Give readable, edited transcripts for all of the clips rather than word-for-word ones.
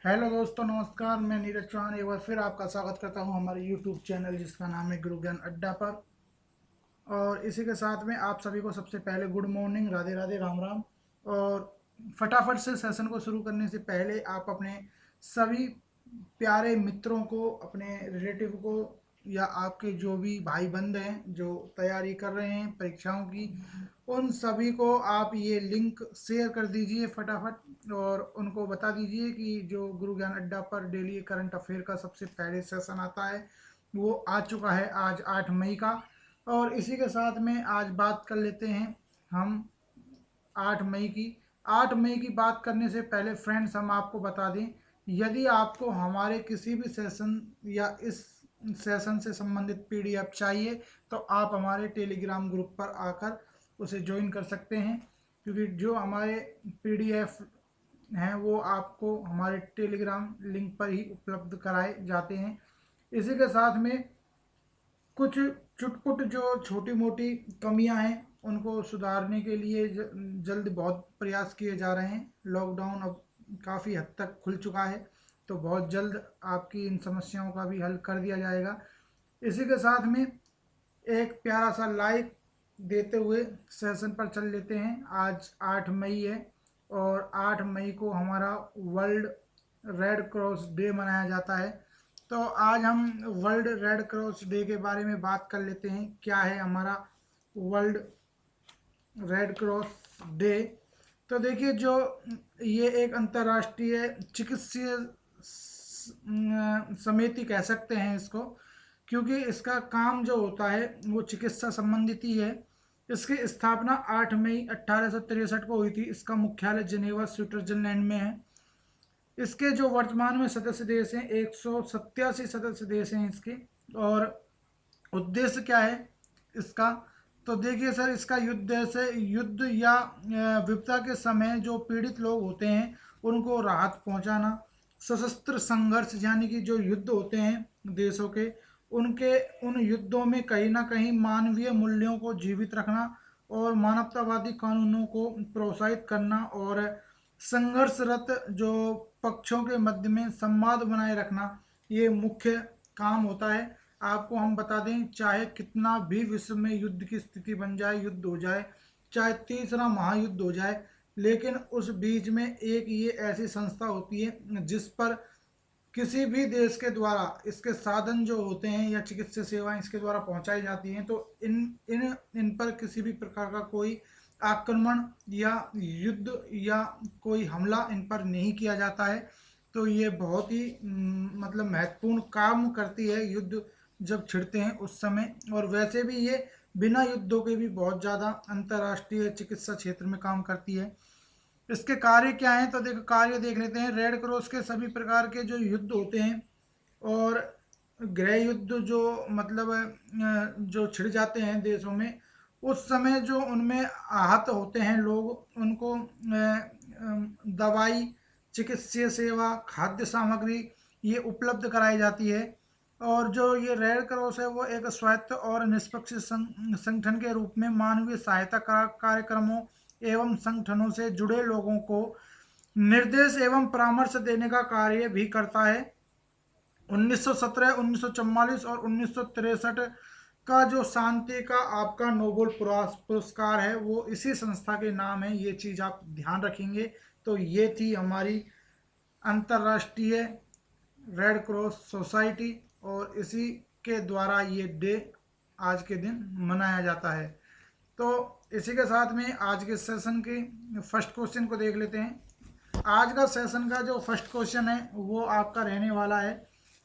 Hello दोस्तों, नमस्कार। मैं नीरज चौहान एक बार फिर आपका स्वागत करता हूं हमारे यूट्यूब चैनल जिसका नाम है गुरु ज्ञान अड्डा पर। और इसी के साथ में आप सभी को सबसे पहले गुड मॉर्निंग, राधे राधे, राम राम। और फटाफट से सेशन को शुरू करने से पहले आप अपने सभी प्यारे मित्रों को, अपने रिलेटिव को, या आपके जो भी भाई बंद हैं जो तैयारी कर रहे हैं परीक्षाओं की, उन सभी को आप ये लिंक शेयर कर दीजिए फटाफट। और उनको बता दीजिए कि जो गुरु ज्ञान अड्डा पर डेली करंट अफेयर का सबसे पहले सेशन आता है वो आ चुका है आज 8 मई का। और इसी के साथ में आज बात कर लेते हैं हम 8 मई की। 8 मई की बात करने से पहले फ्रेंड्स हम आपको बता दें, यदि आपको हमारे किसी भी सेशन या इस सेशन से संबंधित पीडीएफ चाहिए तो आप हमारे टेलीग्राम ग्रुप पर आकर उसे ज्वाइन कर सकते हैं, क्योंकि जो हमारे पीडीएफ हैं वो आपको हमारे टेलीग्राम लिंक पर ही उपलब्ध कराए जाते हैं। इसी के साथ में कुछ चुटपुट जो छोटी मोटी कमियां हैं उनको सुधारने के लिए जल्द बहुत प्रयास किए जा रहे हैं। लॉकडाउन अब काफ़ी हद तक खुल चुका है, तो बहुत जल्द आपकी इन समस्याओं का भी हल कर दिया जाएगा। इसी के साथ में एक प्यारा सा लाइक देते हुए सेशन पर चल लेते हैं। आज 8 मई है और 8 मई को हमारा वर्ल्ड रेड क्रॉस डे मनाया जाता है। तो आज हम वर्ल्ड रेड क्रॉस डे के बारे में बात कर लेते हैं। क्या है हमारा वर्ल्ड रेड क्रॉस डे? तो देखिए, जो ये एक अंतर्राष्ट्रीय चिकित्सीय समिति कह सकते हैं इसको, क्योंकि इसका काम जो होता है वो चिकित्सा संबंधित ही है। इसकी स्थापना 8 मई 1863 को हुई थी। इसका मुख्यालय जिनेवा स्विट्जरलैंड में है। इसके जो वर्तमान में सदस्य देश हैं 187 सदस्य देश हैं इसके। और उद्देश्य क्या है इसका? तो देखिए सर, इसका युद्ध से युद्ध या विपदा के समय जो पीड़ित लोग होते हैं उनको राहत पहुंचाना, सशस्त्र संघर्ष यानी कि जो युद्ध होते हैं देशों के, उनके उन युद्धों में कहीं ना कहीं मानवीय मूल्यों को जीवित रखना और मानवतावादी कानूनों को प्रोत्साहित करना और संघर्षरत जो पक्षों के मध्य में संवाद बनाए रखना, ये मुख्य काम होता है। आपको हम बता दें, चाहे कितना भी विश्व में युद्ध की स्थिति बन जाए, युद्ध हो जाए, चाहे तीसरा महायुद्ध हो जाए, लेकिन उस बीच में एक ये ऐसी संस्था होती है जिस पर किसी भी देश के द्वारा इसके साधन जो होते हैं या चिकित्सा सेवाएं इसके द्वारा पहुंचाई जाती हैं, तो इन इन इन पर किसी भी प्रकार का कोई आक्रमण या युद्ध या कोई हमला इन पर नहीं किया जाता है। तो ये बहुत ही मतलब महत्वपूर्ण काम करती है युद्ध जब छिड़ते हैं उस समय। और वैसे भी ये बिना युद्धों के भी बहुत ज़्यादा अंतर्राष्ट्रीय चिकित्सा क्षेत्र में काम करती है। इसके कार्य क्या हैं? तो देखो, कार्य देख लेते हैं। रेड क्रॉस के सभी प्रकार के जो युद्ध होते हैं और गृह युद्ध जो मतलब जो छिड़ जाते हैं देशों में, उस समय जो उनमें आहत होते हैं लोग, उनको दवाई, चिकित्सीय सेवा, खाद्य सामग्री ये उपलब्ध कराई जाती है। और जो ये रेड क्रॉस है वो एक स्वायत्त और निष्पक्ष संगठन के रूप में मानवीय सहायता कार्यक्रमों एवं संगठनों से जुड़े लोगों को निर्देश एवं परामर्श देने का कार्य भी करता है। 1917, 1944 और 1963 का जो शांति का आपका नोबेल पुरस्कार है वो इसी संस्था के नाम है। ये चीज़ आप ध्यान रखेंगे। तो ये थी हमारी अंतर्राष्ट्रीय रेड क्रॉस सोसाइटी और इसी के द्वारा ये डे आज के दिन मनाया जाता है। तो इसी के साथ में आज के सेशन के फर्स्ट क्वेश्चन को देख लेते हैं। आज का सेशन का जो फर्स्ट क्वेश्चन है वो आपका रहने वाला है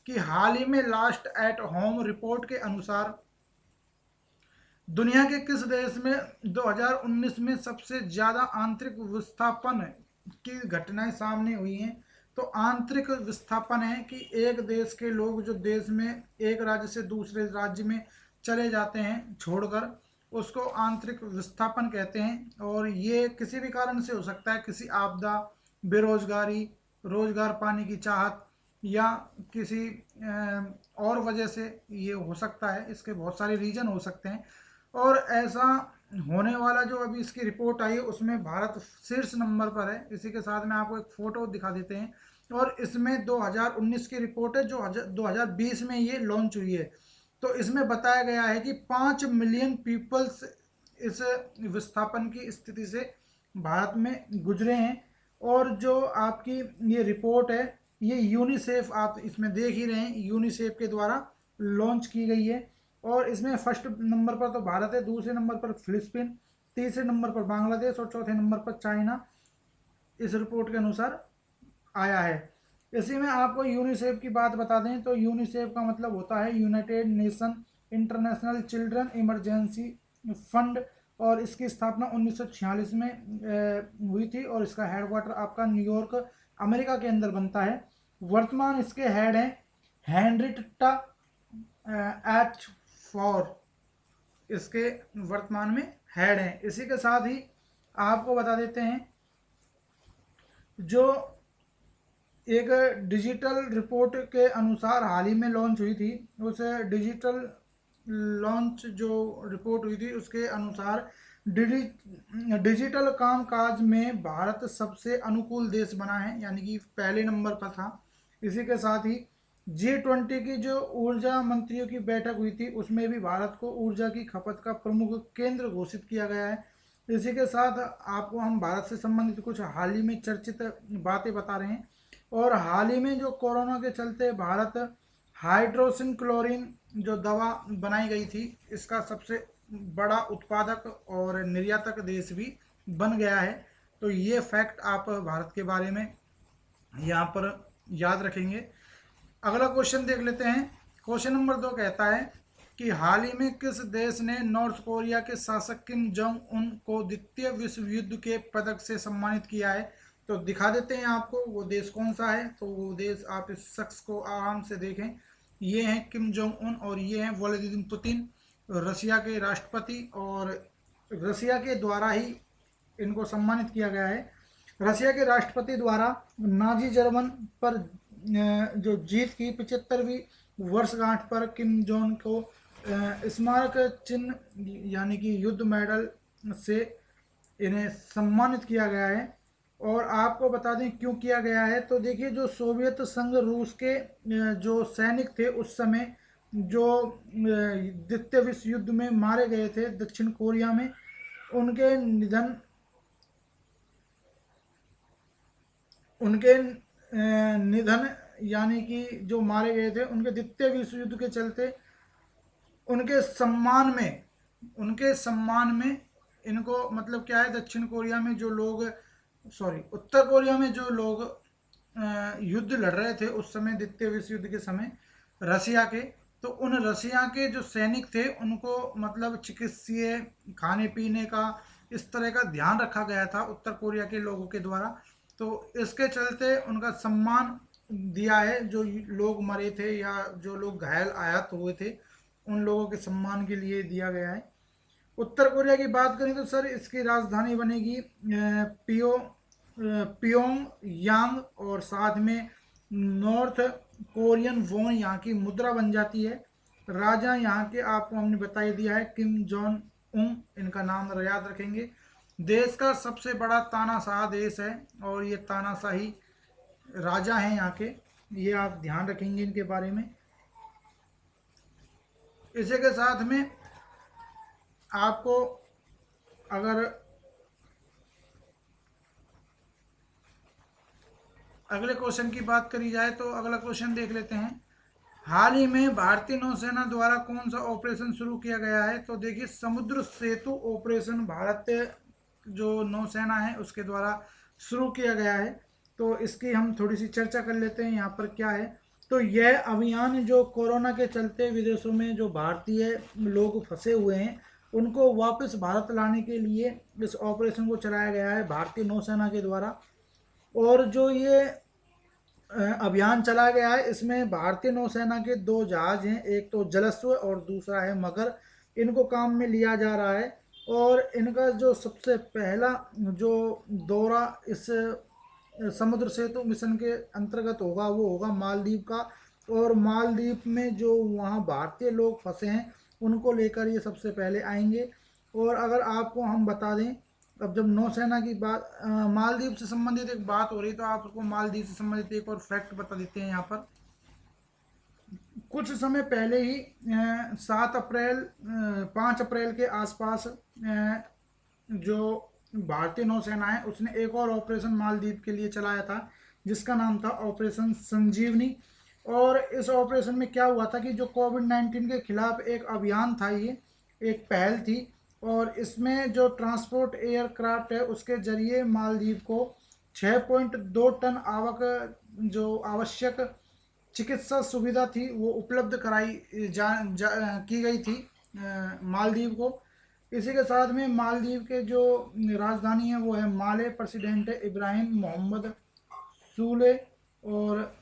कि हाल ही में लास्ट एट होम रिपोर्ट के अनुसार दुनिया के किस देश में 2019 में सबसे ज़्यादा आंतरिक विस्थापन की घटनाएं सामने हुई हैं? तो आंतरिक विस्थापन है कि एक देश के लोग जो देश में एक राज्य से दूसरे राज्य में चले जाते हैं छोड़कर, उसको आंतरिक विस्थापन कहते हैं। और ये किसी भी कारण से हो सकता है, किसी आपदा, बेरोजगारी, रोजगार पाने की चाहत या किसी और वजह से ये हो सकता है। इसके बहुत सारे रीजन हो सकते हैं। और ऐसा होने वाला जो अभी इसकी रिपोर्ट आई है उसमें भारत शीर्ष नंबर पर है। इसी के साथ में आपको एक फ़ोटो दिखा देते हैं। और इसमें 2019 की रिपोर्ट है जो 2020 में ये लॉन्च हुई है। तो इसमें बताया गया है कि 5 मिलियन पीपल्स इस विस्थापन की स्थिति से भारत में गुजरे हैं। और जो आपकी ये रिपोर्ट है ये यूनिसेफ, आप इसमें देख ही रहे हैं, यूनिसेफ के द्वारा लॉन्च की गई है। और इसमें फर्स्ट नंबर पर तो भारत है, दूसरे नंबर पर फिलिस्तीन, तीसरे नंबर पर बांग्लादेश और चौथे नंबर पर चाइना इस रिपोर्ट के अनुसार आया है। इसी में आपको यूनिसेफ की बात बता दें तो यूनिसेफ का मतलब होता है United nation international children emergency fund, और इसकी स्थापना 1946 में हुई थी और इसका हेडक्वार्टर आपका न्यूयॉर्क अमेरिका के अंदर बनता है। वर्तमान इसके हेड हैं हेनरिट्टा एच फॉर, इसके वर्तमान में हेड हैं। इसी के साथ ही आपको बता देते हैं जो एक डिजिटल रिपोर्ट के अनुसार हाल ही में लॉन्च हुई थी, उस डिजिटल लॉन्च जो रिपोर्ट हुई थी उसके अनुसार डिजिटल कामकाज में भारत सबसे अनुकूल देश बना है, यानी कि पहले नंबर पर था। इसी के साथ ही G20 की जो ऊर्जा मंत्रियों की बैठक हुई थी उसमें भी भारत को ऊर्जा की खपत का प्रमुख केंद्र घोषित किया गया है। इसी के साथ आपको हम भारत से संबंधित कुछ हाल ही में चर्चित बातें बता रहे हैं। और हाल ही में जो कोरोना के चलते भारत हाइड्रोसिन क्लोरीन जो दवा बनाई गई थी इसका सबसे बड़ा उत्पादक और निर्यातक देश भी बन गया है। तो ये फैक्ट आप भारत के बारे में यहाँ पर याद रखेंगे। अगला क्वेश्चन देख लेते हैं। क्वेश्चन नंबर 2 कहता है कि हाल ही में किस देश ने नॉर्थ कोरिया के शासक किम जोंग उन को द्वितीय विश्व युद्ध के पदक से सम्मानित किया है? तो दिखा देते हैं आपको वो देश कौन सा है। तो वो देश आप इस शख्स को आराम से देखें, ये हैं किम जोंग उन और ये हैं व्लादिमीर पुतिन, रसिया के राष्ट्रपति। और रसिया के द्वारा ही इनको सम्मानित किया गया है। रसिया के राष्ट्रपति द्वारा नाजी जर्मन पर जो जीत की 75वीं वर्षगांठ पर किम जोंग को स्मारक चिन्ह यानी कि युद्ध मेडल से इन्हें सम्मानित किया गया है। और आपको बता दें क्यों किया गया है। तो देखिए जो सोवियत संघ रूस के जो सैनिक थे उस समय जो द्वितीय विश्व युद्ध में मारे गए थे दक्षिण कोरिया में, उनके निधन यानी कि जो मारे गए थे उनके द्वितीय विश्व युद्ध के चलते उनके सम्मान में इनको मतलब क्या है, दक्षिण कोरिया में जो लोग उत्तर कोरिया में जो लोग युद्ध लड़ रहे थे उस समय द्वितीय विश्व युद्ध के समय रसिया के, तो उन रसिया के जो सैनिक थे उनको मतलब चिकित्सीय खाने पीने का इस तरह का ध्यान रखा गया था उत्तर कोरिया के लोगों के द्वारा। तो इसके चलते उनका सम्मान दिया है, जो लोग मरे थे या जो लोग घायल आहत हुए थे उन लोगों के सम्मान के लिए दिया गया है। उत्तर कोरिया की बात करें तो सर इसकी राजधानी बनेगी पियोंगयांग, और साथ में नॉर्थ कोरियन वॉन यहाँ की मुद्रा बन जाती है। राजा यहाँ के आपको हमने बता ही दिया है किम जोंग उन, इनका नाम याद रखेंगे। देश का सबसे बड़ा तानाशाह देश है और ये तानाशाही राजा हैं यहाँ के, ये आप ध्यान रखेंगे इनके बारे में। इसी के साथ में आपको अगर अगले क्वेश्चन की बात करी जाए तो अगला क्वेश्चन देख लेते हैं। हाल ही में भारतीय नौसेना द्वारा कौन सा ऑपरेशन शुरू किया गया है? तो देखिए समुद्र सेतु ऑपरेशन भारतीय जो नौसेना है उसके द्वारा शुरू किया गया है। तो इसकी हम थोड़ी सी चर्चा कर लेते हैं यहाँ पर क्या है। तो यह अभियान जो कोरोना के चलते विदेशों में जो भारतीय लोग फंसे हुए हैं उनको वापस भारत लाने के लिए इस ऑपरेशन को चलाया गया है भारतीय नौसेना के द्वारा। और जो ये अभियान चलाया गया है इसमें भारतीय नौसेना के 2 जहाज हैं, एक तो जलस्व और दूसरा है मगर, इनको काम में लिया जा रहा है। और इनका जो सबसे पहला जो दौरा इस समुद्र सेतु मिशन के अंतर्गत होगा वो होगा मालदीव का। और मालदीव में जो वहाँ भारतीय लोग फंसे हैं उनको लेकर ये सबसे पहले आएंगे। और अगर आपको हम बता दें अब जब नौसेना की बात, मालदीव से संबंधित एक बात हो रही, तो आपको मालदीव से संबंधित एक और फैक्ट बता देते हैं यहाँ पर। कुछ समय पहले ही 7 अप्रैल 5 अप्रैल के आसपास जो भारतीय नौसेना है उसने एक और ऑपरेशन मालदीव के लिए चलाया था, जिसका नाम था ऑपरेशन संजीवनी। और इस ऑपरेशन में क्या हुआ था कि जो कोविड-19 के खिलाफ एक अभियान था, ये एक पहल थी। और इसमें जो ट्रांसपोर्ट एयरक्राफ्ट है उसके जरिए मालदीव को 6.2 टन आवक जो आवश्यक चिकित्सा सुविधा थी वो उपलब्ध कराई की गई थी मालदीव को। इसी के साथ में मालदीव के जो राजधानी है वो है माले। प्रेसिडेंट है इब्राहिम मोहम्मद सूले। और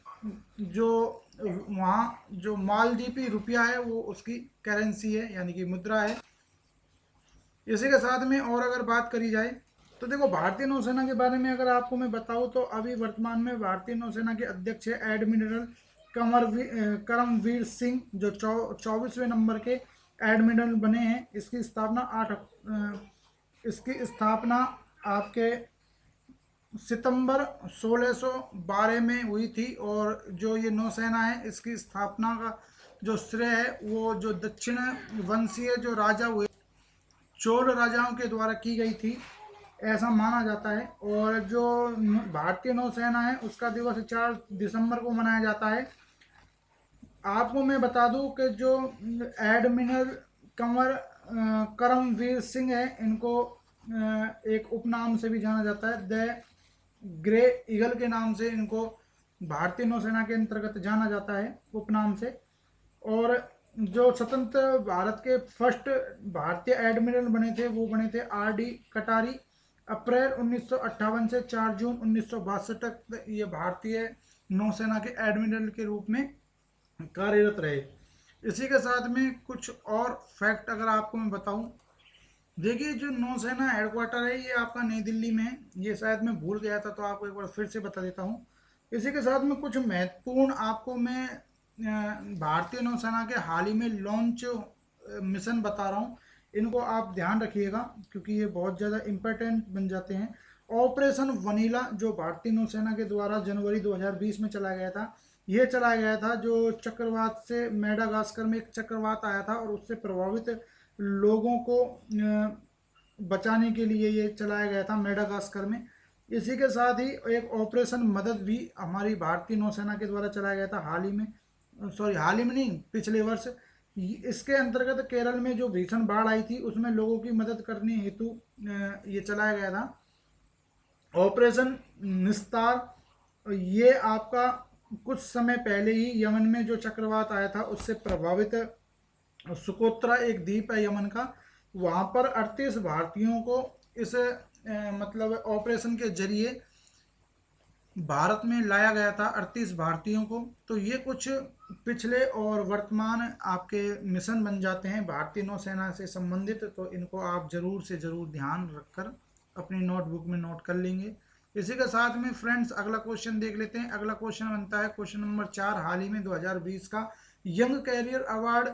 जो वहाँ जो मालदीपी रुपया है वो उसकी करेंसी है, यानी कि मुद्रा है। इसी के साथ में और अगर बात करी जाए तो देखो, भारतीय नौसेना के बारे में अगर आपको मैं बताऊं तो अभी वर्तमान में भारतीय नौसेना के अध्यक्ष है एडमिरल करमवीर सिंह, जो 24वें नंबर के एडमिरल बने हैं। इसकी स्थापना आपके सितंबर 1612 में हुई थी। और जो ये नौसेना है इसकी स्थापना का जो श्रेय है वो जो दक्षिण वंशीय जो राजा हुए चोल राजाओं के द्वारा की गई थी, ऐसा माना जाता है। और जो भारतीय नौसेना है उसका दिवस 4 दिसंबर को मनाया जाता है। आपको मैं बता दूं कि जो एडमिरल करमवीर सिंह है, इनको एक उपनाम से भी जाना जाता है, द ग्रे ईगल के नाम से इनको भारतीय नौसेना के अंतर्गत जाना जाता है, उपनाम से। और जो स्वतंत्र भारत के फर्स्ट भारतीय एडमिरल बने थे वो बने थे R.D. कटारी। अप्रैल 1958 से 4 जून 1962 तक ये भारतीय नौसेना के एडमिरल के रूप में कार्यरत रहे। इसी के साथ में कुछ और फैक्ट अगर आपको मैं बताऊं, देखिए जो नौसेना हेडक्वार्टर है ये आपका नई दिल्ली में है। ये शायद मैं भूल गया था तो आपको एक बार फिर से बता देता हूँ। इसी के साथ में कुछ महत्वपूर्ण आपको मैं भारतीय नौसेना के हाल ही में लॉन्च मिशन बता रहा हूँ। इनको आप ध्यान रखिएगा क्योंकि ये बहुत ज़्यादा इम्पोर्टेंट बन जाते हैं। ऑपरेशन वनीला जो भारतीय नौसेना के द्वारा जनवरी 2020 में चलाया गया था, ये चलाया गया था जो चक्रवात से, मेडागास्कर में एक चक्रवात आया था और उससे प्रभावित लोगों को बचाने के लिए ये चलाया गया था मेडागास्कर में। इसी के साथ ही एक ऑपरेशन मदद भी हमारी भारतीय नौसेना के द्वारा चलाया गया था हाल ही में, सॉरी हाल ही में नहीं, पिछले वर्ष। इसके अंतर्गत केरल में जो भीषण बाढ़ आई थी उसमें लोगों की मदद करने हेतु ये चलाया गया था ऑपरेशन निस्तार। ये आपका कुछ समय पहले ही यमन में जो चक्रवात आया था उससे प्रभावित सुकोत्रा एक द्वीप है यमन का, वहाँ पर 38 भारतीयों को इस मतलब ऑपरेशन के जरिए भारत में लाया गया था, 38 भारतीयों को। तो ये कुछ पिछले और वर्तमान आपके मिशन बन जाते हैं भारतीय नौसेना से संबंधित, तो इनको आप जरूर से जरूर ध्यान रखकर अपनी नोटबुक में नोट कर लेंगे। इसी के साथ में फ्रेंड्स अगला क्वेश्चन देख लेते हैं। अगला क्वेश्चन बनता है क्वेश्चन नंबर 4। हाल ही में 2020 का young career award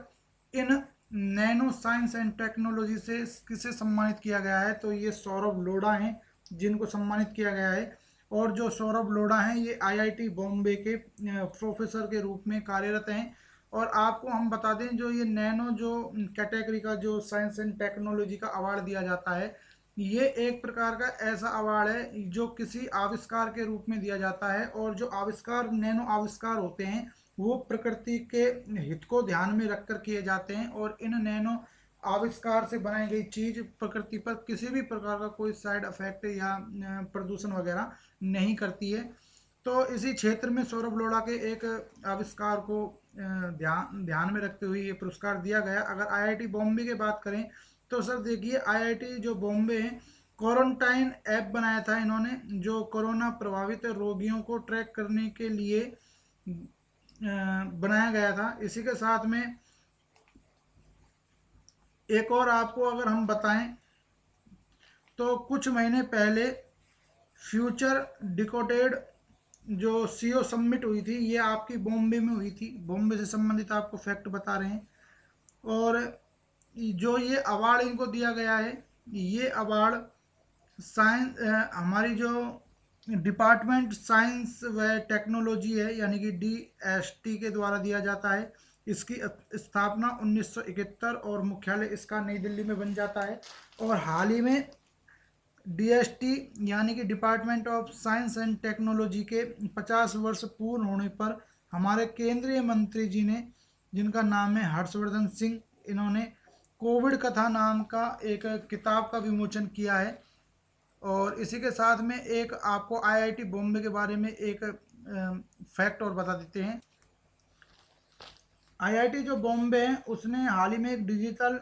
in nano science and technology से किसे सम्मानित किया गया है? तो ये सौरभ लोढ़ा हैं जिनको सम्मानित किया गया है। और जो सौरभ लोढ़ा हैं ये IIT बॉम्बे के प्रोफेसर के रूप में कार्यरत हैं। और आपको हम बता दें जो ये नैनो जो कैटेगरी का जो साइंस एंड टेक्नोलॉजी का अवार्ड दिया जाता है, ये एक प्रकार का ऐसा अवार्ड है जो किसी आविष्कार के रूप में दिया जाता है। और जो आविष्कार नैनो आविष्कार होते हैं वो प्रकृति के हित को ध्यान में रखकर किए जाते हैं। और इन नैनो आविष्कार से बनाई गई चीज प्रकृति पर किसी भी प्रकार का कोई साइड इफेक्ट या प्रदूषण वगैरह नहीं करती है। तो इसी क्षेत्र में सौरभ लोढ़ा के एक आविष्कार को ध्यान में रखते हुए ये पुरस्कार दिया गया। अगर IIT बॉम्बे की बात करें तो सर देखिए IIT जो बॉम्बे है, क्वारंटाइन ऐप बनाया था इन्होंने जो कोरोना प्रभावित रोगियों को ट्रैक करने के लिए बनाया गया था। इसी के साथ में एक और आपको अगर हम बताएं तो कुछ महीने पहले फ्यूचर डिकोडेड जो CO सबमिट हुई थी ये आपकी बॉम्बे में हुई थी। बॉम्बे से संबंधित आपको फैक्ट बता रहे हैं। और जो ये अवार्ड इनको दिया गया है, ये अवार्ड साइंस हमारी जो डिपार्टमेंट साइंस व टेक्नोलॉजी है यानी कि DST के द्वारा दिया जाता है। इसकी स्थापना 1971 और मुख्यालय इसका नई दिल्ली में बन जाता है। और हाल ही में DST यानी कि department of science and technology के 50 वर्ष पूर्ण होने पर हमारे केंद्रीय मंत्री जी ने, जिनका नाम है हर्षवर्धन सिंह, इन्होंने कोविड कथा नाम का एक किताब का विमोचन किया है। और इसी के साथ में एक आपको IIT बॉम्बे के बारे में एक फैक्ट और बता देते हैं। IIT जो बॉम्बे है उसने हाल ही में एक डिजिटल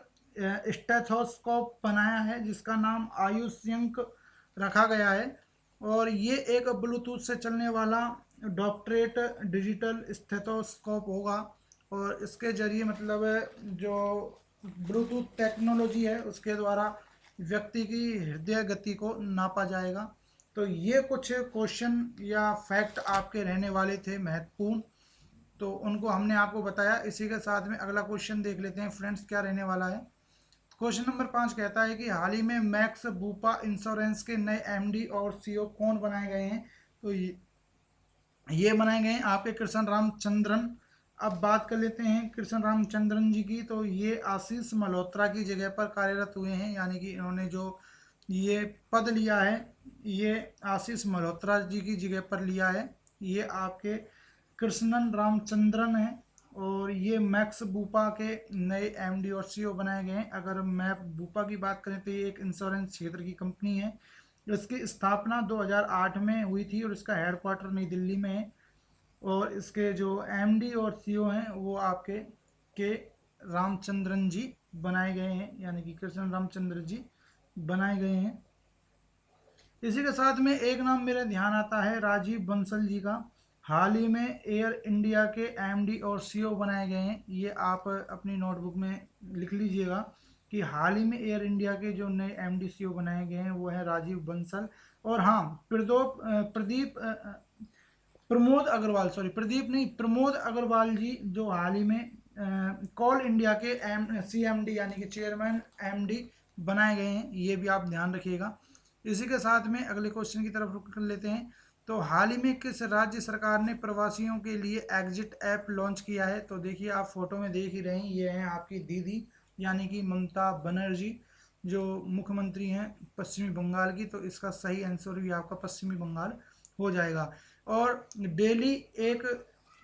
स्टेथोस्कोप बनाया है जिसका नाम आयुष्यंक रखा गया है। और ये एक ब्लूटूथ से चलने वाला डॉक्टरेट डिजिटल स्टेथोस्कोप होगा। और इसके जरिए मतलब जो ब्लूटूथ टेक्नोलॉजी है उसके द्वारा व्यक्ति की हृदय गति को नापा जाएगा। तो ये कुछ क्वेश्चन या फैक्ट आपके रहने वाले थे महत्वपूर्ण, तो उनको हमने आपको बताया। इसी के साथ में अगला क्वेश्चन देख लेते हैं फ्रेंड्स, क्या रहने वाला है। क्वेश्चन नंबर 5 कहता है कि हाल ही में मैक्स बूपा इंश्योरेंस के नए MD और CEO कौन बनाए गए हैं। तो ये बनाए गए हैं आपके कृष्ण रामचंद्रन। अब बात कर लेते हैं कृष्ण रामचंद्रन जी की। तो ये आशीष मल्होत्रा की जगह पर कार्यरत हुए हैं, यानी कि इन्होंने जो ये पद लिया है ये आशीष मल्होत्रा जी की जगह पर लिया है। ये आपके कृष्णन रामचंद्रन है। और ये मैक्स बूपा के नए MD और CEO बनाए गए हैं। अगर मैं बूपा की बात करें तो ये एक इंश्योरेंस क्षेत्र की कंपनी है। इसकी स्थापना 2008 में हुई थी और इसका हेडक्वार्टर नई दिल्ली में है। और इसके जो MD और CEO हैं वो आपके के रामचंद्रन जी बनाए गए हैं, यानी कि कृष्ण रामचंद्र जी बनाए गए हैं। इसी के साथ में एक नाम मेरे ध्यान आता है राजीव बंसल जी का। हाल ही में एयर इंडिया के MD और CEO बनाए गए हैं। ये आप अपनी नोटबुक में लिख लीजिएगा कि हाल ही में एयर इंडिया के जो नए MD CEO बनाए गए हैं वो है राजीव बंसल। और हाँ, प्रमोद अग्रवाल, सॉरी प्रदीप नहीं, प्रमोद अग्रवाल जी जो हाल ही में कॉल इंडिया के CMD यानी कि चेयरमैन MD बनाए गए हैं। ये भी आप ध्यान रखिएगा। इसी के साथ में अगले क्वेश्चन की तरफ रुख कर लेते हैं। तो हाल ही में किस राज्य सरकार ने प्रवासियों के लिए एग्जिट ऐप लॉन्च किया है। तो देखिए आप फोटो में देख ही रहे हैं, ये हैं आपकी दीदी यानी कि ममता बनर्जी जो मुख्यमंत्री हैं पश्चिमी बंगाल की। तो इसका सही आंसर भी आपका पश्चिमी बंगाल हो जाएगा। और डेली एक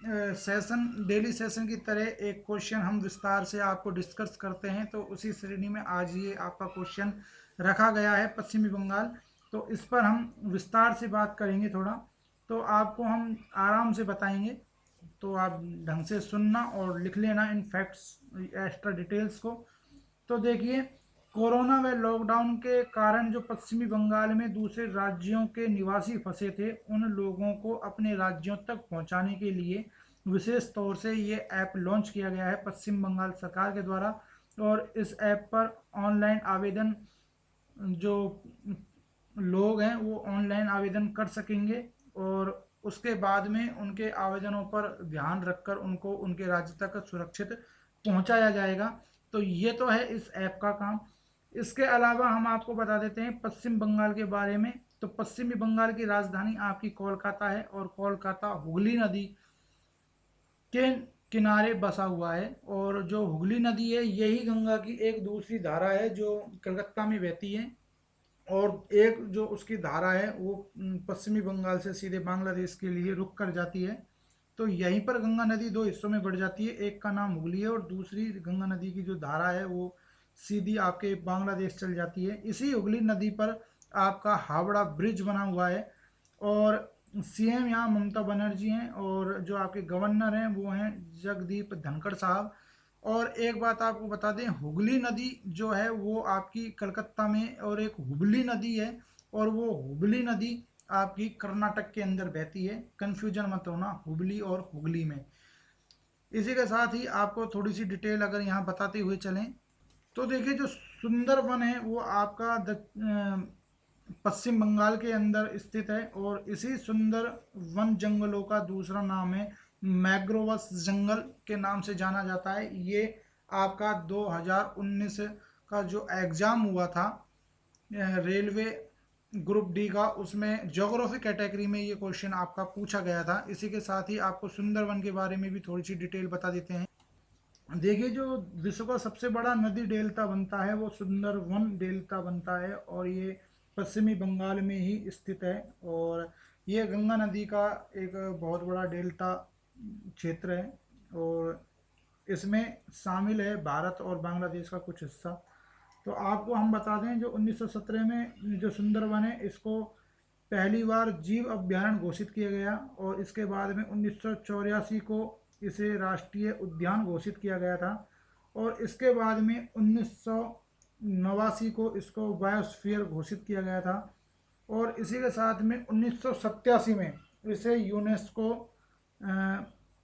डेली सेशन की तरह एक क्वेश्चन हम विस्तार से आपको डिस्कस करते हैं। तो उसी श्रेणी में आज ये आपका क्वेश्चन रखा गया है पश्चिमी बंगाल। तो इस पर हम विस्तार से बात करेंगे थोड़ा, तो आपको हम आराम से बताएंगे। तो आप ढंग से सुनना और लिख लेना इन फैक्ट्स एक्स्ट्रा डिटेल्स को। तो देखिए, कोरोना व लॉकडाउन के कारण जो पश्चिमी बंगाल में दूसरे राज्यों के निवासी फंसे थे उन लोगों को अपने राज्यों तक पहुंचाने के लिए विशेष तौर से ये ऐप लॉन्च किया गया है पश्चिम बंगाल सरकार के द्वारा। और इस ऐप पर ऑनलाइन आवेदन जो लोग हैं वो ऑनलाइन आवेदन कर सकेंगे। और उसके बाद में उनके आवेदनों पर ध्यान रखकर उनको उनके राज्य तक सुरक्षित पहुंचाया जाएगा। तो ये तो है इस ऐप का काम। इसके अलावा हम आपको बता देते हैं पश्चिम बंगाल के बारे में। तो पश्चिमी बंगाल की राजधानी आपकी कोलकाता है और कोलकाता हुगली नदी के किनारे बसा हुआ है। और जो हुगली नदी है यही गंगा की एक दूसरी धारा है जो कलकत्ता में बहती है। और एक जो उसकी धारा है वो पश्चिमी बंगाल से सीधे बांग्लादेश के लिए रुक कर जाती है। तो यहीं पर गंगा नदी दो हिस्सों में बढ़ जाती है, एक का नाम हुगली है और दूसरी गंगा नदी की जो धारा है वो सीधी आपके बांग्लादेश चल जाती है। इसी हुगली नदी पर आपका हावड़ा ब्रिज बना हुआ है। और CM यहाँ ममता बनर्जी हैं और जो आपके गवर्नर हैं वो हैं जगदीप धनखड़ साहब। और एक बात आपको बता दें, हुगली नदी जो है वो आपकी कलकत्ता में और एक हुबली नदी है और वो हुबली नदी आपकी कर्नाटक के अंदर बहती है। कंफ्यूजन मत होना हुबली और हुगली में। इसी के साथ ही आपको थोड़ी सी डिटेल अगर यहाँ बताते हुए चलें तो देखिए, जो सुंदरवन है वो आपका पश्चिम बंगाल के अंदर स्थित है। और इसी सुंदर वन जंगलों का दूसरा नाम है मैग्रोवस जंगल के नाम से जाना जाता है। ये आपका 2019 का जो एग्ज़ाम हुआ था रेलवे ग्रुप डी का, उसमें ज्योग्राफी कैटेगरी में ये क्वेश्चन आपका पूछा गया था। इसी के साथ ही आपको सुंदरवन के बारे में भी थोड़ी सी डिटेल बता देते हैं। देखिए, जो विश्व का सबसे बड़ा नदी डेल्टा बनता है वो सुंदरवन डेल्टा बनता है, और ये पश्चिमी बंगाल में ही स्थित है। और ये गंगा नदी का एक बहुत बड़ा डेल्टा क्षेत्र है, और इसमें शामिल है भारत और बांग्लादेश का कुछ हिस्सा। तो आपको हम बता दें, जो 1917 में जो सुंदरवन है, इसको पहली बार जीव अभ्यारण्य घोषित किया गया, और इसके बाद में 1984 को इसे राष्ट्रीय उद्यान घोषित किया गया था, और इसके बाद में 1989 को इसको बायोस्फीयर घोषित किया गया था, और इसी के साथ में 1987 में इसे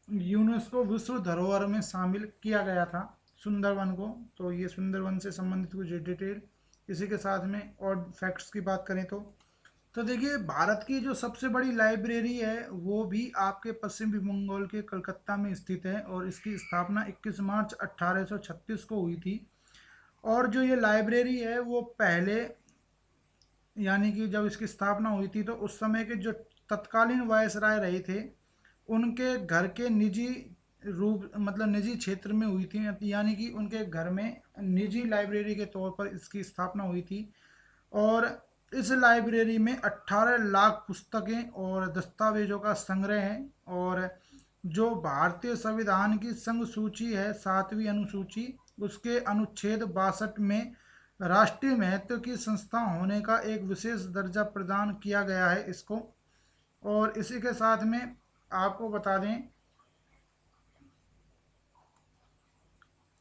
यूनेस्को विश्व धरोहर में शामिल किया गया था सुंदरवन को। तो ये सुंदरवन से संबंधित कुछ डिटेल। इसी के साथ में और फैक्ट्स की बात करें तो देखिए, भारत की जो सबसे बड़ी लाइब्रेरी है वो भी आपके पश्चिमी बंगाल के कलकत्ता में स्थित है, और इसकी स्थापना 21 मार्च 1836 को हुई थी। और जो ये लाइब्रेरी है वो पहले, यानी कि जब इसकी स्थापना हुई थी तो उस समय के जो तत्कालीन वायसराय रहे थे, उनके घर के निजी रूप, मतलब निजी क्षेत्र में हुई थी, यानी कि उनके घर में निजी लाइब्रेरी के तौर पर इसकी स्थापना हुई थी। और इस लाइब्रेरी में 18 लाख पुस्तकें और दस्तावेजों का संग्रह है। और जो भारतीय संविधान की संघ सूची है, 7वीं अनुसूची, उसके अनुच्छेद 62 में राष्ट्रीय महत्व की संस्था होने का एक विशेष दर्जा प्रदान किया गया है इसको। और इसी के साथ में आपको बता दें,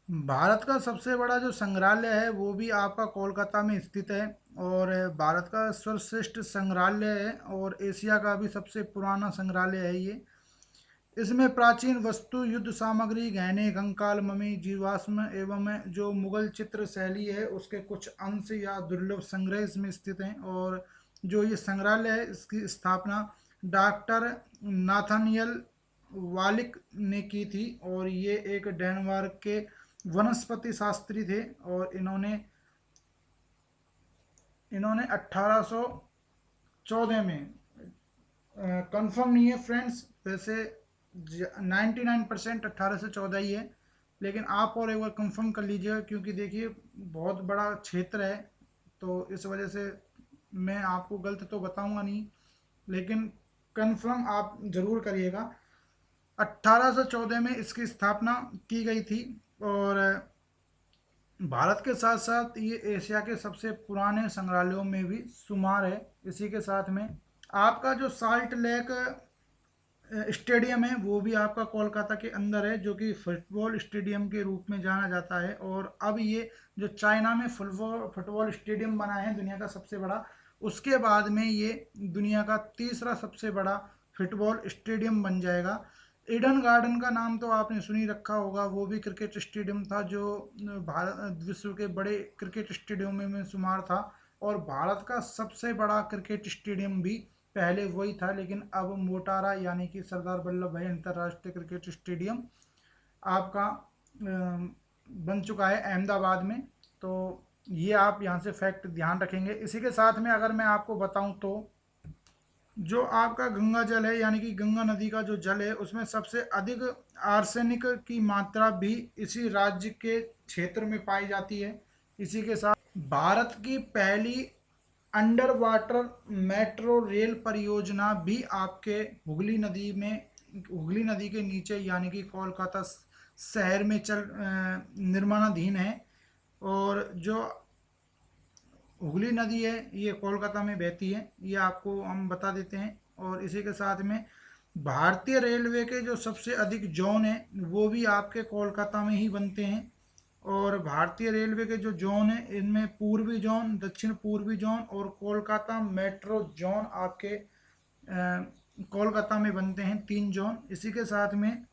भारत का सबसे बड़ा जो संग्रहालय है वो भी आपका कोलकाता में स्थित है, और भारत का सर्वश्रेष्ठ संग्रहालय है, और एशिया का भी सबसे पुराना संग्रहालय है ये। इसमें प्राचीन वस्तु, युद्ध सामग्री, गहने, कंकाल, मणि, जीवाश्म एवं जो मुगल चित्र शैली है उसके कुछ अंश या दुर्लभ संग्रह इसमें स्थित हैं। और जो ये संग्रहालय है इसकी स्थापना डॉक्टर नाथानियल वालिक ने की थी, और ये एक डेनमार्क के वनस्पति शास्त्री थे, और इन्होंने इन्होंने 1814 में, कंफर्म नहीं है फ्रेंड्स, वैसे 99% 1814 ही है, लेकिन आप और एक बार कंफर्म कर लीजिएगा, क्योंकि देखिए बहुत बड़ा क्षेत्र है, तो इस वजह से मैं आपको गलत तो बताऊंगा नहीं, लेकिन कंफर्म आप ज़रूर करिएगा। 1814 में इसकी स्थापना की गई थी, और भारत के साथ साथ ये एशिया के सबसे पुराने संग्रहालयों में भी शुमार है। इसी के साथ में आपका जो साल्ट लेक स्टेडियम है वो भी आपका कोलकाता के अंदर है, जो कि फुटबॉल स्टेडियम के रूप में जाना जाता है। और अब ये जो चाइना में फुटबॉल स्टेडियम बना है दुनिया का सबसे बड़ा, उसके बाद में ये दुनिया का तीसरा सबसे बड़ा फुटबॉल स्टेडियम बन जाएगा। ईडन गार्डन का नाम तो आपने सुनी रखा होगा, वो भी क्रिकेट स्टेडियम था जो भारत विश्व के बड़े क्रिकेट स्टेडियम में शुमार था। और भारत का सबसे बड़ा क्रिकेट स्टेडियम भी पहले वही था, लेकिन अब मोटारा यानी कि सरदार वल्लभ भाई अंतर्राष्ट्रीय क्रिकेट स्टेडियम आपका बन चुका है अहमदाबाद में। तो ये आप यहाँ से फैक्ट ध्यान रखेंगे। इसी के साथ में अगर मैं आपको बताऊं तो जो आपका गंगा जल है, यानी कि गंगा नदी का जो जल है, उसमें सबसे अधिक आर्सेनिक की मात्रा भी इसी राज्य के क्षेत्र में पाई जाती है। इसी के साथ भारत की पहली अंडर वाटर मेट्रो रेल परियोजना भी आपके हुगली नदी के नीचे, यानी कि कोलकाता शहर में निर्माणाधीन है। और जो हुगली नदी है ये कोलकाता में बहती है, ये आपको हम बता देते हैं। और इसी के साथ में भारतीय रेलवे के जो सबसे अधिक जोन है वो भी आपके कोलकाता में ही बनते हैं। और भारतीय रेलवे के जो जोन है इनमें पूर्वी जोन, दक्षिण पूर्वी जोन और कोलकाता मेट्रो जोन आपके कोलकाता में बनते हैं, 3 जोन। इसी के साथ में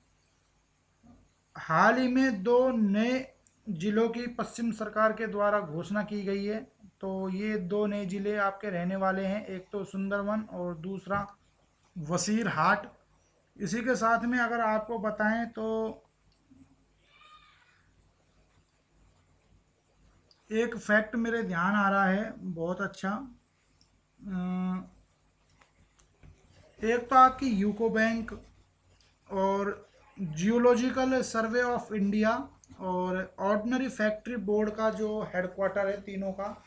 हाल ही में 2 नए जिलों की पश्चिम सरकार के द्वारा घोषणा की गई है। तो ये 2 नए जिले आपके रहने वाले हैं, एक तो सुंदरवन और दूसरा वसीर हाट। इसी के साथ में अगर आपको बताएं तो एक फैक्ट मेरे ध्यान आ रहा है बहुत अच्छा, एक तो आपकी यूको बैंक और जियोलॉजिकल सर्वे ऑफ इंडिया और ऑर्डिनरी फैक्ट्री बोर्ड का जो हेडक्वार्टर है तीनों का,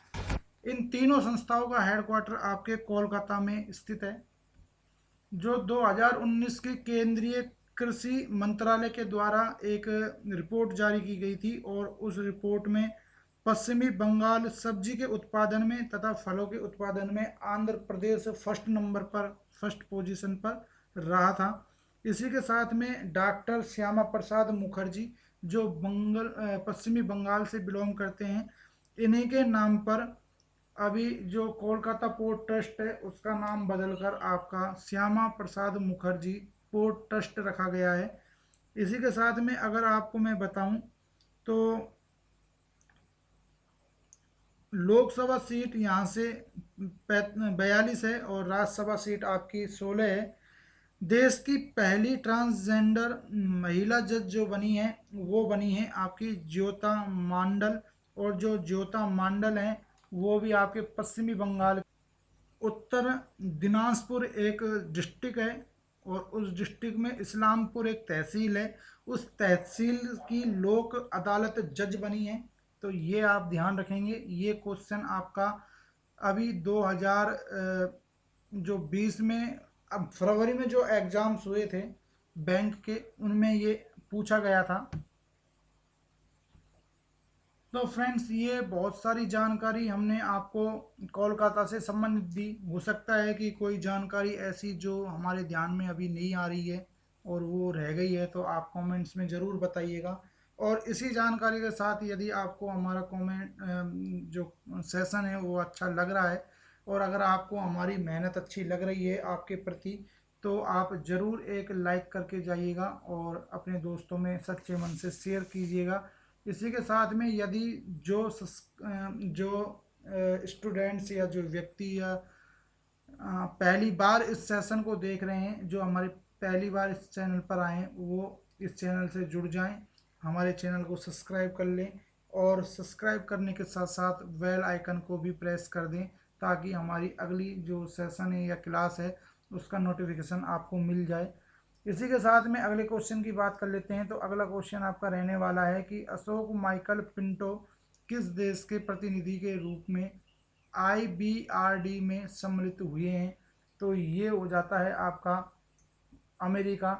इन तीनों संस्थाओं का हेडक्वार्टर आपके कोलकाता में स्थित है। जो 2019 के केंद्रीय कृषि मंत्रालय के द्वारा एक रिपोर्ट जारी की गई थी और उस रिपोर्ट में पश्चिमी बंगाल सब्जी के उत्पादन में तथा फलों के उत्पादन में आंध्र प्रदेश फर्स्ट नंबर पर, फर्स्ट पोजीशन पर रहा था। इसी के साथ में डॉक्टर श्यामा प्रसाद मुखर्जी जो पश्चिमी बंगाल से बिलोंग करते हैं, इन्हीं के नाम पर अभी जो कोलकाता पोर्ट ट्रस्ट है उसका नाम बदलकर आपका श्यामा प्रसाद मुखर्जी पोर्ट ट्रस्ट रखा गया है। इसी के साथ में अगर आपको मैं बताऊं तो लोकसभा सीट यहाँ से 42 है और राज्यसभा सीट आपकी 16 है। देश की पहली ट्रांसजेंडर महिला जज जो बनी है वो बनी है आपकी ज्योता मांडल, और जो ज्योता मांडल हैं वो भी आपके पश्चिमी बंगाल उत्तर दिनाजपुर एक डिस्ट्रिक्ट है और उस डिस्ट्रिक्ट में इस्लामपुर एक तहसील है, उस तहसील की लोक अदालत जज बनी है। तो ये आप ध्यान रखेंगे, ये क्वेश्चन आपका अभी 2020 में, अब फरवरी में जो एग्ज़ाम्स हुए थे बैंक के उनमें ये पूछा गया था। तो फ्रेंड्स ये बहुत सारी जानकारी हमने आपको कोलकाता से संबंधित दी। हो सकता है कि कोई जानकारी ऐसी जो हमारे ध्यान में अभी नहीं आ रही है और वो रह गई है तो आप कमेंट्स में ज़रूर बताइएगा। और इसी जानकारी के साथ यदि आपको हमारा जो सेशन है वो अच्छा लग रहा है और अगर आपको हमारी मेहनत अच्छी लग रही है आपके प्रति, तो आप ज़रूर एक लाइक करके जाइएगा और अपने दोस्तों में सच्चे मन से शेयर कीजिएगा। इसी के साथ में यदि जो स्टूडेंट्स या जो व्यक्ति या पहली बार इस सेशन को देख रहे हैं, जो हमारे पहली बार इस चैनल पर आए हैं, वो इस चैनल से जुड़ जाएं, हमारे चैनल को सब्सक्राइब कर लें और सब्सक्राइब करने के साथ साथ बेल आइकन को भी प्रेस कर दें ताकि हमारी अगली जो सेशन है या क्लास है उसका नोटिफिकेशन आपको मिल जाए। इसी के साथ में अगले क्वेश्चन की बात कर लेते हैं। तो अगला क्वेश्चन आपका रहने वाला है कि अशोक माइकल पिंटो किस देश के प्रतिनिधि के रूप में IBRD में सम्मिलित हुए हैं? तो ये हो जाता है आपका अमेरिका।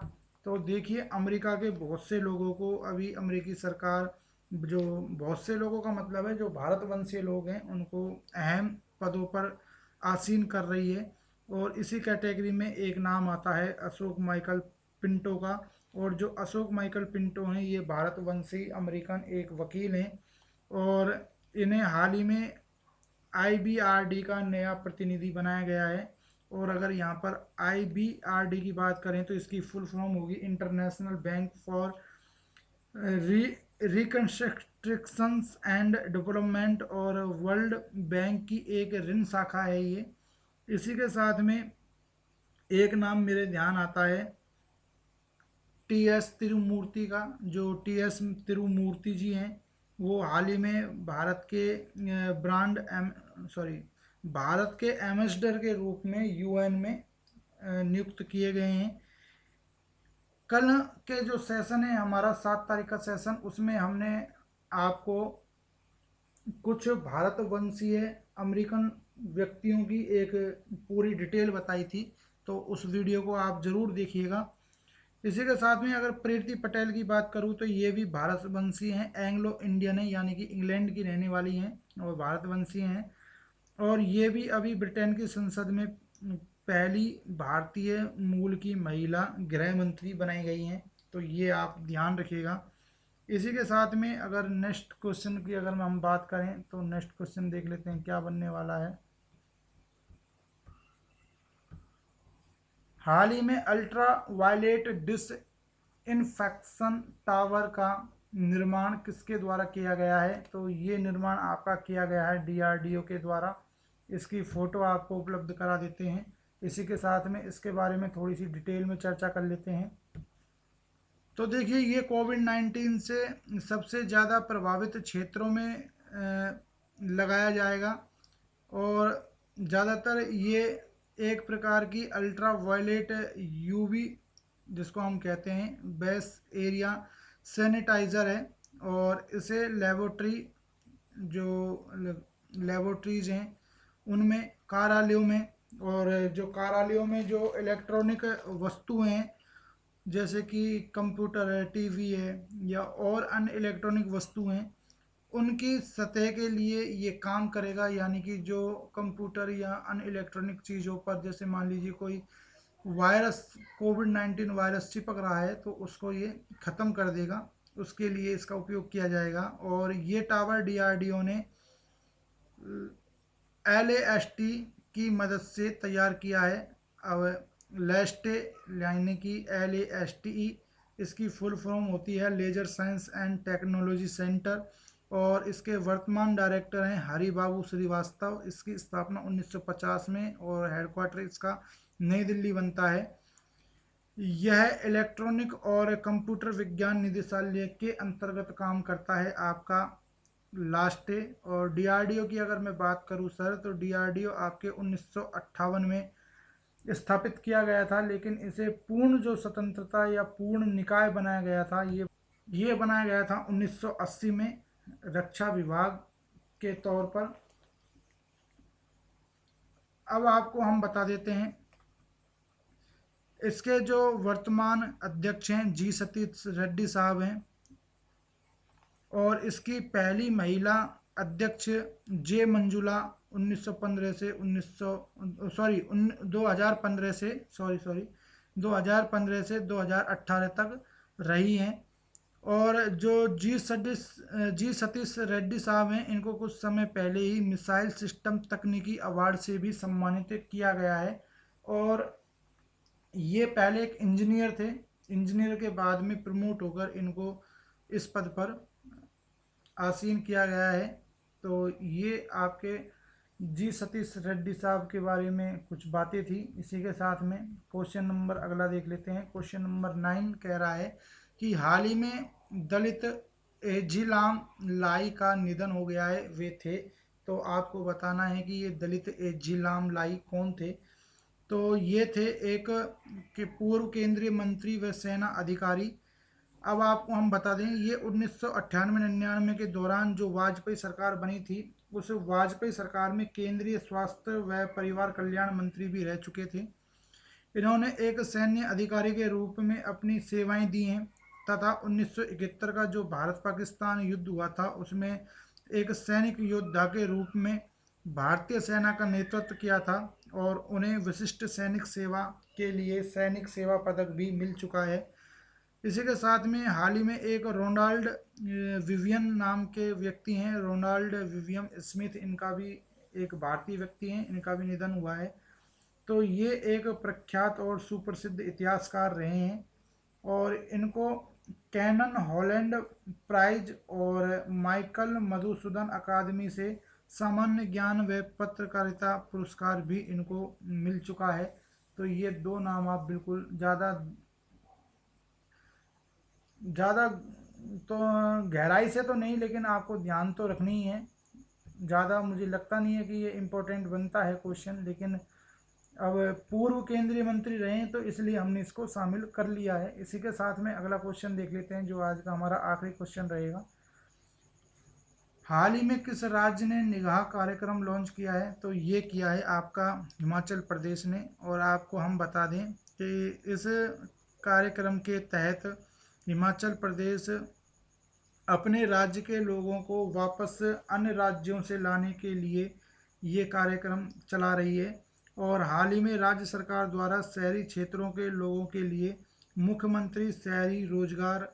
तो देखिए अमेरिका के बहुत से लोगों को अभी अमेरिकी सरकार, जो बहुत से लोगों का मतलब है जो भारतवंशी लोग हैं, उनको अहम पदों पर आसीन कर रही है और इसी कैटेगरी में एक नाम आता है अशोक माइकल पिंटो का। और जो अशोक माइकल पिंटो हैं ये भारतवंशी अमेरिकन एक वकील हैं और इन्हें हाल ही में IBRD का नया प्रतिनिधि बनाया गया है। और अगर यहाँ पर IBRD की बात करें तो इसकी फुल फॉर्म होगी international bank for reconstruction and development, और वर्ल्ड बैंक की एक ऋण शाखा है ये। इसी के साथ में एक नाम मेरे ध्यान आता है TS तिरुमूर्ति का। जो TS तिरुमूर्ति जी हैं वो हाल ही में भारत के एम्बेसडर के रूप में UN में नियुक्त किए गए हैं। कल के जो सेशन है हमारा 7 तारीख का सेशन, उसमें हमने आपको कुछ भारतवंशीय अमेरिकन व्यक्तियों की एक पूरी डिटेल बताई थी, तो उस वीडियो को आप ज़रूर देखिएगा। इसी के साथ में अगर प्रीति पटेल की बात करूं तो ये भी भारतवंशी हैं, एंग्लो इंडियन है यानी कि इंग्लैंड की रहने वाली हैं और भारतवंशी हैं। और ये भी अभी ब्रिटेन की संसद में पहली भारतीय मूल की महिला गृह मंत्री बनाई गई हैं, तो ये आप ध्यान रखिएगा। इसी के साथ में अगर नेक्स्ट क्वेश्चन की अगर हम बात करें तो नेक्स्ट क्वेश्चन देख लेते हैं क्या बनने वाला है। हाल ही में ultraviolet disinfection tower का निर्माण किसके द्वारा किया गया है? तो ये निर्माण आपका किया गया है DRDO के द्वारा। इसकी फ़ोटो आपको उपलब्ध करा देते हैं। इसी के साथ में इसके बारे में थोड़ी सी डिटेल में चर्चा कर लेते हैं। तो देखिए ये कोविड-19 से सबसे ज़्यादा प्रभावित क्षेत्रों में लगाया जाएगा और ज़्यादातर ये एक प्रकार की अल्ट्रा वायलेट यूवी जिसको हम कहते हैं बेस एरिया सैनिटाइज़र है, और इसे जो लेबोरेटरीज हैं उनमें, कार्यालयों में, और जो कार्यालयों में जो इलेक्ट्रॉनिक वस्तुएं हैं जैसे कि कंप्यूटर है, टीवी है, या और अन्य इलेक्ट्रॉनिक वस्तुएं हैं, उनकी सतह के लिए ये काम करेगा। यानी कि जो कंप्यूटर या अन्य इलेक्ट्रॉनिक चीज़ों पर जैसे मान लीजिए कोई वायरस, कोविड 19 वायरस चिपक रहा है तो उसको ये ख़त्म कर देगा, उसके लिए इसका उपयोग किया जाएगा। और ये टावर डीआरडीओ ने LAST की मदद से तैयार किया है। अब लेस्टे यानी कि LASTE इसकी फुल फॉर्म होती है laser science and technology centre, और इसके वर्तमान डायरेक्टर हैं हरि बाबू श्रीवास्तव। इसकी स्थापना 1950 में और हेडक्वार्टर इसका नई दिल्ली बनता है। यह इलेक्ट्रॉनिक और कंप्यूटर विज्ञान निदेशालय के अंतर्गत काम करता है आपका लास्ट है। और डीआरडीओ की अगर मैं बात करूं सर, तो डीआरडीओ आपके 1958 में स्थापित किया गया था, लेकिन इसे पूर्ण जो स्वतंत्रता या पूर्ण निकाय बनाया गया था, ये बनाया गया था 1980 में रक्षा विभाग के तौर पर। अब आपको हम बता देते हैं इसके जो वर्तमान अध्यक्ष हैं जी सतीश रेड्डी साहब हैं, और इसकी पहली महिला अध्यक्ष जे मंजुला 1915 से 2015 से 2018 तक रही हैं। और जो जी सतीश रेड्डी साहब हैं, इनको कुछ समय पहले ही मिसाइल सिस्टम तकनीकी अवार्ड से भी सम्मानित किया गया है। और ये पहले एक इंजीनियर थे, इंजीनियर के बाद में प्रमोट होकर इनको इस पद पर आसीन किया गया है। तो ये आपके जी सतीश रेड्डी साहब के बारे में कुछ बातें थी। इसी के साथ में क्वेश्चन नंबर अगला देख लेते हैं। क्वेश्चन नंबर 9 कह रहा है कि हाल ही में दलित एझिलाम लाई का निधन हो गया है, वे थे। तो आपको बताना है कि ये दलित एझिलाम लाई कौन थे। तो ये थे एक के पूर्व केंद्रीय मंत्री व सेना अधिकारी। अब आपको हम बता दें, ये 1998-99 के दौरान जो वाजपेयी सरकार बनी थी, उस वाजपेयी सरकार में केंद्रीय स्वास्थ्य व परिवार कल्याण मंत्री भी रह चुके थे। इन्होंने एक सैन्य अधिकारी के रूप में अपनी सेवाएं दी हैं, तथा 1971 का जो भारत पाकिस्तान युद्ध हुआ था उसमें एक सैनिक योद्धा के रूप में भारतीय सेना का नेतृत्व किया था, और उन्हें विशिष्ट सैनिक सेवा के लिए सैनिक सेवा पदक भी मिल चुका है। इसी के साथ में हाल ही में एक रोनाल्ड विवियन नाम के व्यक्ति हैं, रोनाल्ड विवियम स्मिथ, इनका भी एक भारतीय व्यक्ति हैं, इनका भी निधन हुआ है। तो ये एक प्रख्यात और सुप्रसिद्ध इतिहासकार रहे हैं, और इनको कैनन हॉलैंड प्राइज और माइकल मधुसूदन अकादमी से सामान्य ज्ञान व पत्रकारिता पुरस्कार भी इनको मिल चुका है। तो ये दो नाम आप बिल्कुल ज़्यादा ज़्यादा तो गहराई से तो नहीं, लेकिन आपको ध्यान तो रखनी ही है। ज़्यादा मुझे लगता नहीं है कि ये इम्पोर्टेंट बनता है क्वेश्चन, लेकिन अब पूर्व केंद्रीय मंत्री रहे हैं तो इसलिए हमने इसको शामिल कर लिया है। इसी के साथ में अगला क्वेश्चन देख लेते हैं जो आज का हमारा आखिरी क्वेश्चन रहेगा। हाल ही में किस राज्य ने निगाह कार्यक्रम लॉन्च किया है? तो ये किया है आपका हिमाचल प्रदेश ने। और आपको हम बता दें कि इस कार्यक्रम के तहत हिमाचल प्रदेश अपने राज्य के लोगों को वापस अन्य राज्यों से लाने के लिए ये कार्यक्रम चला रही है। और हाल ही में राज्य सरकार द्वारा शहरी क्षेत्रों के लोगों के लिए मुख्यमंत्री शहरी रोजगार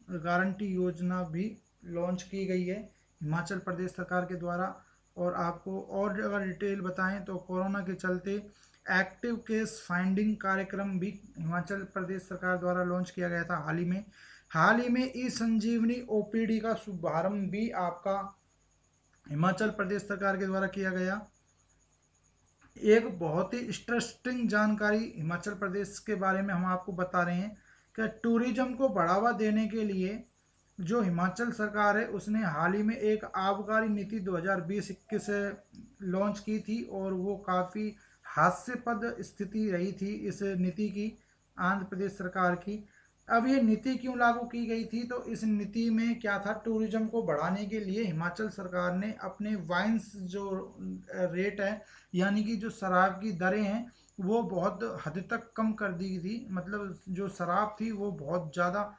गारंटी योजना भी लॉन्च की गई है हिमाचल प्रदेश सरकार के द्वारा। और आपको और अगर डिटेल बताएं तो कोरोना के चलते एक्टिव केस फाइंडिंग कार्यक्रम भी हिमाचल प्रदेश सरकार द्वारा लॉन्च किया गया था हाल ही में ई संजीवनी ओपीडी का शुभारंभ भी आपका हिमाचल प्रदेश सरकार के द्वारा किया गया। एक बहुत ही इंटरेस्टिंग जानकारी हिमाचल प्रदेश के बारे में हम आपको बता रहे हैं कि टूरिज्म को बढ़ावा देने के लिए जो हिमाचल सरकार है उसने हाल ही में एक आबकारी नीति 2020-21 लॉन्च की थी और वो काफ़ी हास्यास्पद स्थिति रही थी इस नीति की, आंध्र प्रदेश सरकार की। अब ये नीति क्यों लागू की गई थी, तो इस नीति में क्या था, टूरिज्म को बढ़ाने के लिए हिमाचल सरकार ने अपने वाइन्स जो रेट है, यानी कि जो शराब की दरें हैं, वो बहुत हद तक कम कर दी थी। मतलब जो शराब थी वो बहुत ज़्यादा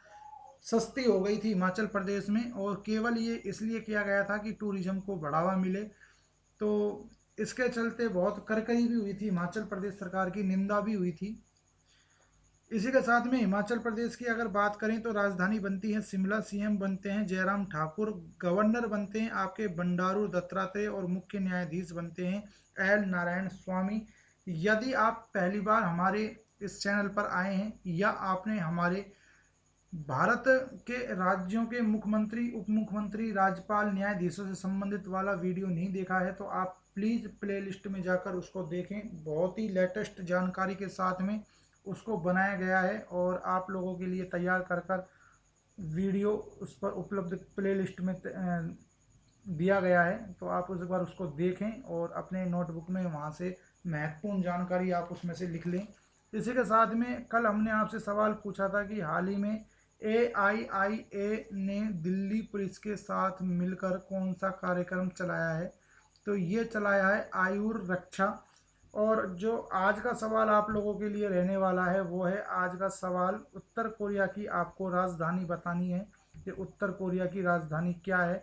सस्ती हो गई थी हिमाचल प्रदेश में, और केवल ये इसलिए किया गया था कि टूरिज्म को बढ़ावा मिले। तो इसके चलते बहुत करकरी भी हुई थी, हिमाचल प्रदेश सरकार की निंदा भी हुई थी। इसी के साथ में हिमाचल प्रदेश की अगर बात करें तो राजधानी बनती है शिमला, सीएम बनते हैं जयराम ठाकुर, गवर्नर बनते हैं आपके बंडारू दत्तात्रेय और मुख्य न्यायाधीश बनते हैं एल नारायण स्वामी। यदि आप पहली बार हमारे इस चैनल पर आए हैं या आपने हमारे भारत के राज्यों के मुख्यमंत्री, उप मुख्यमंत्री, राज्यपाल, न्यायाधीशों से संबंधित वाला वीडियो नहीं देखा है तो आप प्लीज़ प्लेलिस्ट में जाकर उसको देखें। बहुत ही लेटेस्ट जानकारी के साथ में उसको बनाया गया है और आप लोगों के लिए तैयार कर कर वीडियो उस पर उपलब्ध प्लेलिस्ट में दिया गया है। तो आप उस बार उसको देखें और अपने नोटबुक में वहाँ से महत्वपूर्ण जानकारी आप उसमें से लिख लें। इसी के साथ में कल हमने आपसे सवाल पूछा था कि हाल ही में AIIA ने दिल्ली पुलिस के साथ मिलकर कौन सा कार्यक्रम चलाया है, तो ये चलाया है आयुर रक्षा। और जो आज का सवाल आप लोगों के लिए रहने वाला है वो है, आज का सवाल उत्तर कोरिया की आपको राजधानी बतानी है कि उत्तर कोरिया की राजधानी क्या है।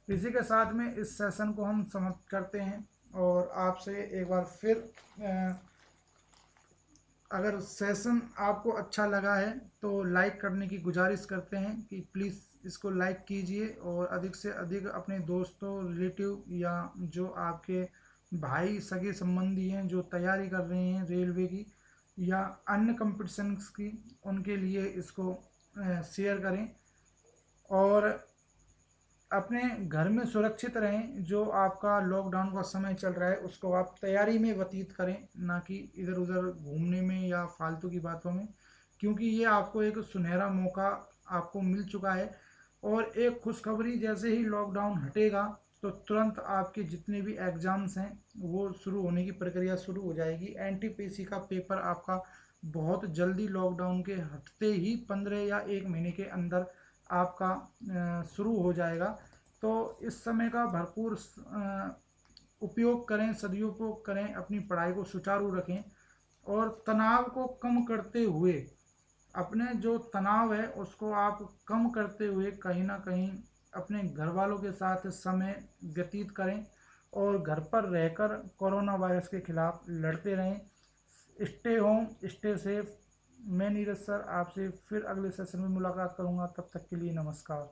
इसी के साथ में इस सेशन को हम समाप्त करते हैं और आपसे एक बार फिर अगर सेशन आपको अच्छा लगा है तो लाइक करने की गुजारिश करते हैं कि प्लीज़ इसको लाइक कीजिए और अधिक से अधिक अपने दोस्तों, रिलेटिव या जो आपके भाई सगे संबंधी हैं जो तैयारी कर रहे हैं रेलवे की या अन्य कंपटीशंस की, उनके लिए इसको शेयर करें और अपने घर में सुरक्षित रहें। जो आपका लॉकडाउन का समय चल रहा है उसको आप तैयारी में व्यतीत करें, ना कि इधर उधर घूमने में या फालतू की बातों में, क्योंकि ये आपको एक सुनहरा मौका आपको मिल चुका है। और एक खुशखबरी, जैसे ही लॉकडाउन हटेगा तो तुरंत आपके जितने भी एग्ज़ाम्स हैं वो शुरू होने की प्रक्रिया शुरू हो जाएगी। NTPC का पेपर आपका बहुत जल्दी लॉकडाउन के हटते ही 15 या 1 महीने के अंदर आपका शुरू हो जाएगा। तो इस समय का भरपूर उपयोग करें, सदुपयोग करें, अपनी पढ़ाई को सुचारू रखें और तनाव को कम करते हुए, अपने जो तनाव है उसको आप कम करते हुए कहीं ना कहीं अपने घर वालों के साथ समय व्यतीत करें और घर पर रहकर कोरोना वायरस के खिलाफ लड़ते रहें। Stay home, stay safe. मैं नीरज सर आपसे फिर अगले सेशन में मुलाकात करूंगा, तब तक के लिए नमस्कार।